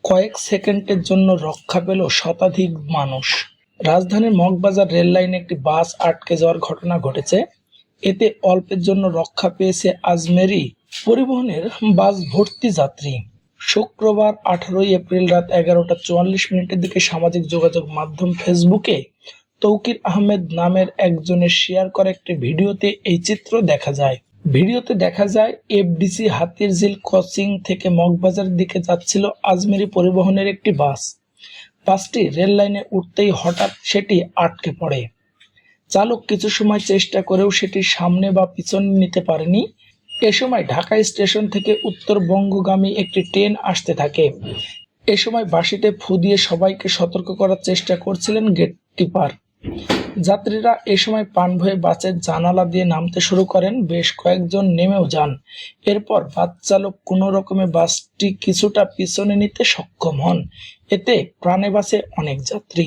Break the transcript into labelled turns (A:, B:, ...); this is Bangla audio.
A: কয়েক সেকেন্ডের জন্য রক্ষা পেল শতাধিক মানুষ। রাজধানীর মগবাজার রেল লাইনে একটি বাস আটকে যাওয়ার ঘটনা ঘটেছে। এতে অল্পের জন্য রক্ষা পেয়েছে আজমেরি পরিবহনের বাস ভর্তি যাত্রী। শুক্রবার 18 এপ্রিল রাত 11:44 দিকে সামাজিক যোগাযোগ মাধ্যম ফেসবুকে তৌকির আহমেদ নামের একজনের শেয়ার করা একটি ভিডিওতে এই চিত্র দেখা যায়। ভিডিওতে দেখা যায় এফডিসি হাতিরঝিল ক্রসিং থেকে মগবাজারের দিকে যাচ্ছিল আজমেরি পরিবহনের একটি বাস। বাসটি রেল লাইনে উঠতেই হঠাৎ সেটি আটকে পড়ে। চালক কিছু সময় চেষ্টা করেও সেটি সামনে বা পিছনে নিতে পারেনি। এ সময় ঢাকা স্টেশন থেকে উত্তরবঙ্গগামী একটি ট্রেন আসতে থাকে। এ সময় বাঁশিতে ফু দিয়ে সবাইকে সতর্ক করার চেষ্টা করছিলেন গেট কিপার। যাত্রীরা এ সময় প্রাণ ভয়ে বাসের জানালা দিয়ে নামতে শুরু করেন। বেশ কয়েকজন নেমেও যান। এরপর বাস চালক কোনো রকমে বাসটি কিছুটা পিছনে নিতে সক্ষম হন। এতে প্রাণে বাঁচে অনেক যাত্রী।